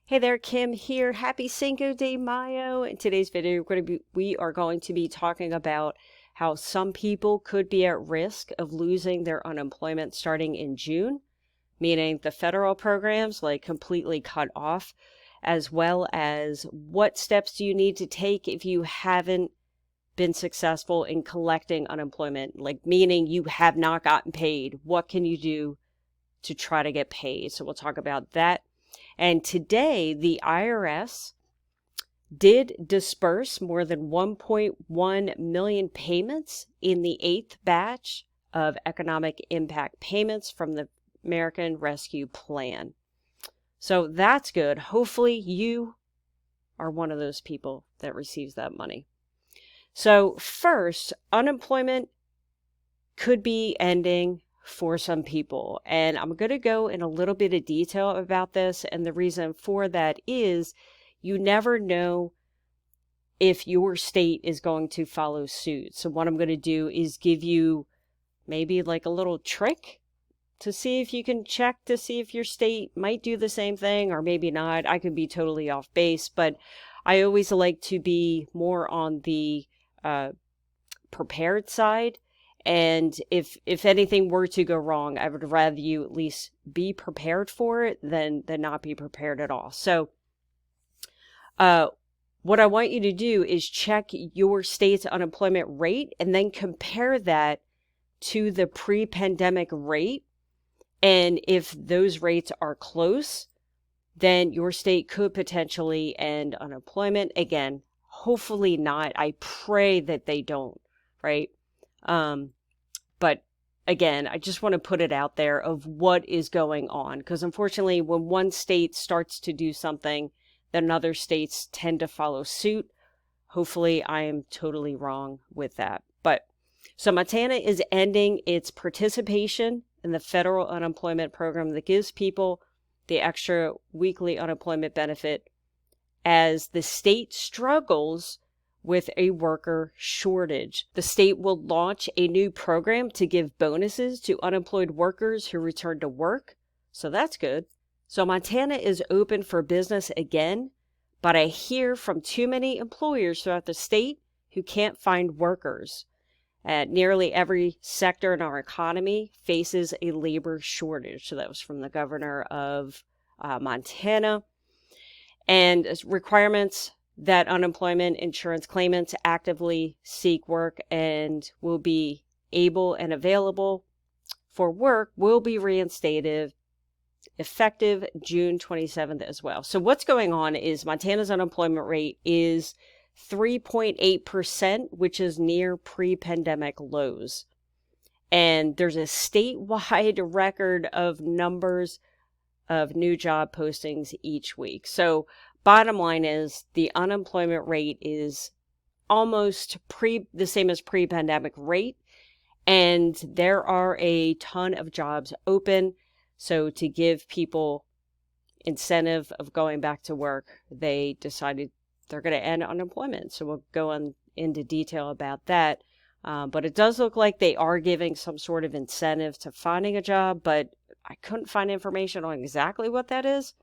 Hey there, Kim here. Happy Cinco de Mayo. In today's video, we are going to be talking about how some people could be at risk of losing their unemployment starting in June, meaning the federal programs like completely cut off, as well as what steps do you need to take if you haven't been successful in collecting unemployment, like meaning you have not gotten paid. What can you do to try to get paid? So we'll talk about that. And today, the IRS did disperse more than 1.1 million payments in the 8th batch of economic impact payments from the American Rescue Plan. So that's good. Hopefully you are one of those people that receives that money. So first, unemployment could be ending for some people. And I'm going to go in a little bit of detail about this. And the reason for that is you never know if your state is going to follow suit. So what I'm going to do is give you maybe like a little trick to see if you can check to see if your state might do the same thing or maybe not. I could be totally off base, but I always like to be more on the prepared side. And if anything were to go wrong, I would rather you at least be prepared for it than not be prepared at all. So what I want you to do is check your state's unemployment rate and then compare that to the pre-pandemic rate. And if those rates are close, then your state could potentially end unemployment. Again, hopefully not. I pray that they don't, right? But again, I just want to put it out there of what is going on. Because unfortunately, when one state starts to do something, then other states tend to follow suit. Hopefully, I am totally wrong with that. But so Montana is ending its participation in the federal unemployment program that gives people the extra weekly unemployment benefit as the state struggles with a worker shortage. The state will launch a new program to give bonuses to unemployed workers who return to work. So that's good. So Montana is open for business again, but I hear from too many employers throughout the state who can't find workers. Nearly every sector in our economy faces a labor shortage. So that was from the governor of Montana. And requirements that unemployment insurance claimants actively seek work and will be able and available for work will be reinstated effective June 27th as well. So what's going on is Montana's unemployment rate is 3.8%, which is near pre-pandemic lows. And there's a statewide record of numbers of new job postings each week. So bottom line is the unemployment rate is almost the same as pre-pandemic rate. And there are a ton of jobs open. So to give people incentive of going back to work, they decided they're going to end unemployment. So we'll go into detail about that. But it does look like they are giving some sort of incentive to finding a job, but I couldn't find information on exactly what that is.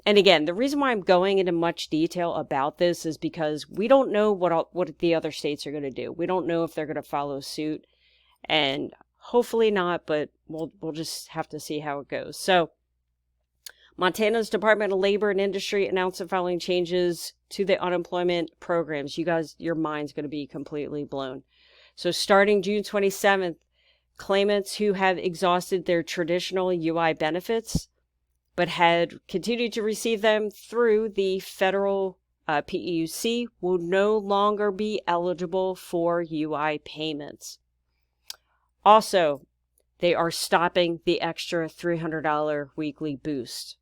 And again, the reason why I'm going into much detail about this is because we don't know what the other states are going to do. We don't know if they're going to follow suit, and hopefully not, but we'll just have to see how it goes. So Montana's Department of Labor and Industry announced the following changes to the unemployment programs. You guys, your mind's going to be completely blown. So starting June 27th, claimants who have exhausted their traditional UI benefits but had continued to receive them through the federal PEUC will no longer be eligible for UI payments. Also, they are stopping the extra $300 weekly boost.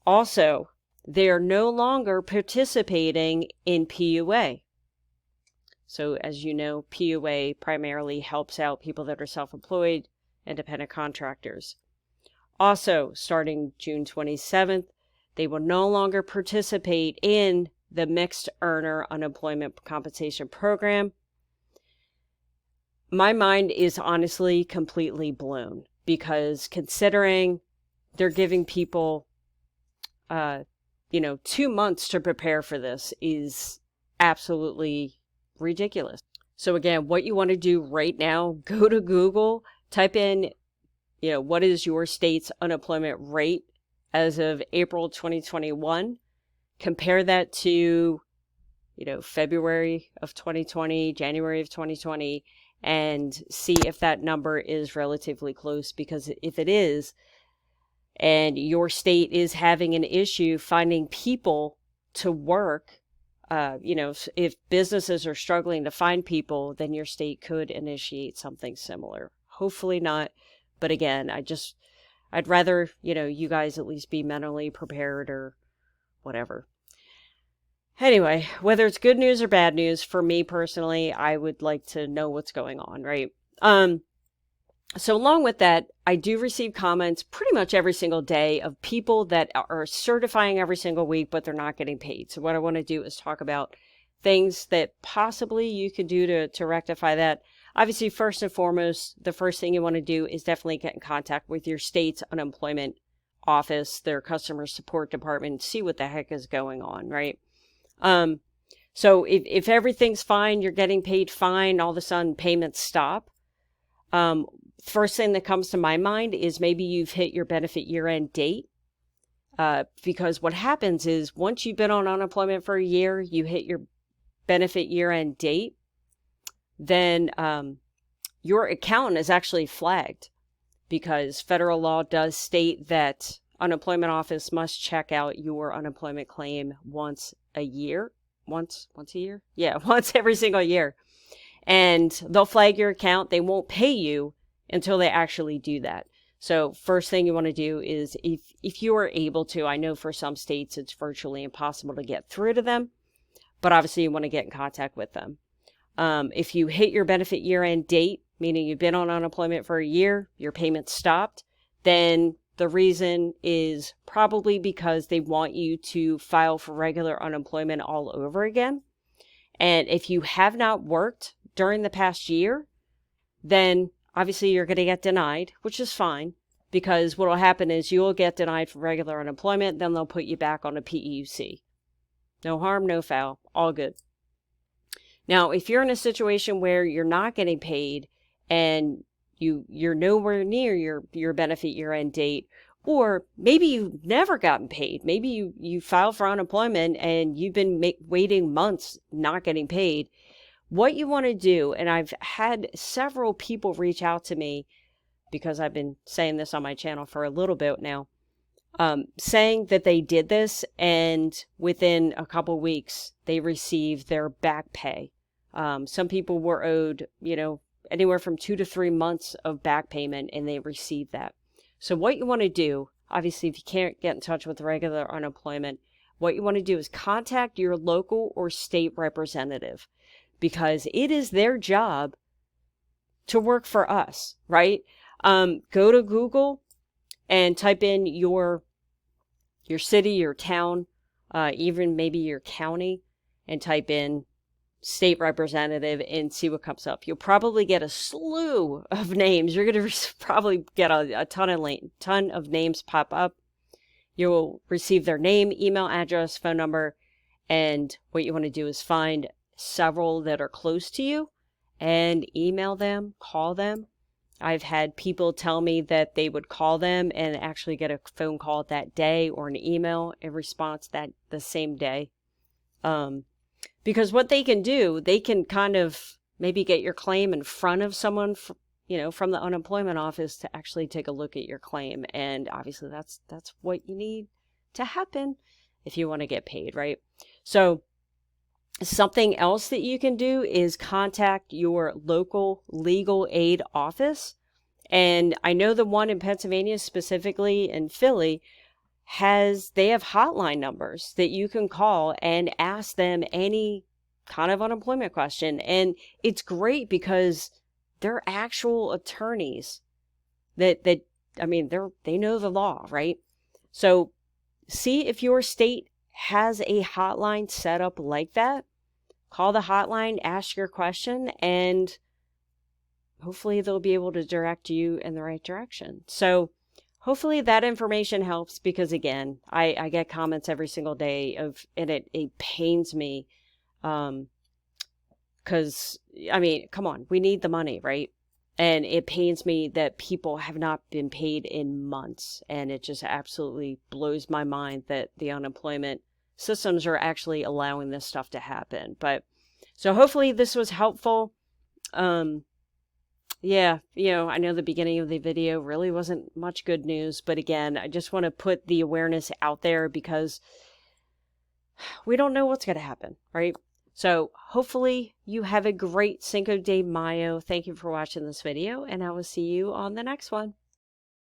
Also, they are no longer participating in PUA. So as you know, PUA primarily helps out people that are self-employed, independent contractors. Also, starting June 27th, they will no longer participate in the Mixed Earner Unemployment Compensation Program. My mind is honestly completely blown because considering they're giving people 2 months to prepare for this is absolutely ridiculous. So again, what you want to do right now, go to Google, type in, what is your state's unemployment rate as of April 2021? Compare that to, February of 2020, January of 2020, and see if that number is relatively close. Because if it is, and your state is having an issue finding people to work, if businesses are struggling to find people, then your state could initiate something similar. Hopefully not. But again, I'd rather, you guys at least be mentally prepared or whatever. Anyway, whether it's good news or bad news, for me personally, I would like to know what's going on, right? So along with that, I do receive comments pretty much every single day of people that are certifying every single week, but they're not getting paid. So what I want to do is talk about things that possibly you could do to rectify that. Obviously, first and foremost, the first thing you want to do is definitely get in contact with your state's unemployment office, their customer support department, see what the heck is going on, right? So if everything's fine, you're getting paid fine, all of a sudden payments stop. First thing that comes to my mind is maybe you've hit your benefit year-end date. Because what happens is once you've been on unemployment for a year, you hit your benefit year-end date, then your account is actually flagged, because federal law does state that unemployment office must check out your unemployment claim once a year. Once a year? Yeah, once every single year. And they'll flag your account. They won't pay you until they actually do that. So first thing you want to do is if you are able to, I know for some states it's virtually impossible to get through to them, but obviously you want to get in contact with them. If you hit your benefit year-end date, meaning you've been on unemployment for a year, your payment stopped, then the reason is probably because they want you to file for regular unemployment all over again. And if you have not worked during the past year, then obviously you're going to get denied, which is fine, because what will happen is you'll get denied for regular unemployment, then they'll put you back on a PEUC. No harm, no foul, all good. Now, if you're in a situation where you're not getting paid and you're nowhere near your benefit year-end date, or maybe you've never gotten paid, maybe you filed for unemployment and you've been waiting months not getting paid, what you want to do, and I've had several people reach out to me because I've been saying this on my channel for a little bit now, saying that they did this and within a couple weeks they received their back pay. Some people were owed, anywhere from 2 to 3 months of back payment, and they received that. So what you want to do, obviously, if you can't get in touch with regular unemployment, what you want to do is contact your local or state representative, because it is their job to work for us, right? Go to Google and type in your city, your town, even maybe your county, and type in state representative and see what comes up. You'll probably get a slew of names. You're going to probably get a ton of names pop up. You'll receive their name, email address, phone number, and what you want to do is find several that are close to you and email them, call them. I've had people tell me that they would call them and actually get a phone call that day or an email in response that the same day. Because what they can do, they can kind of maybe get your claim in front of someone, from the unemployment office to actually take a look at your claim. And obviously that's what you need to happen if you want to get paid, right? So something else that you can do is contact your local legal aid office. And I know the one in Pennsylvania, specifically in Philly, they have hotline numbers that you can call and ask them any kind of unemployment question. And it's great because they're actual attorneys they know the law, right? So see if your state has a hotline set up like that. Call the hotline, ask your question, and hopefully they'll be able to direct you in the right direction. So hopefully that information helps, because again, I get comments every single day and it pains me. Cause I mean, come on, we need the money, right? And it pains me that people have not been paid in months. And it just absolutely blows my mind that the unemployment systems are actually allowing this stuff to happen. But so hopefully this was helpful. Yeah, I know the beginning of the video really wasn't much good news, but again, I just want to put the awareness out there because we don't know what's going to happen, right? So hopefully you have a great Cinco de Mayo. Thank you for watching this video, and I will see you on the next one.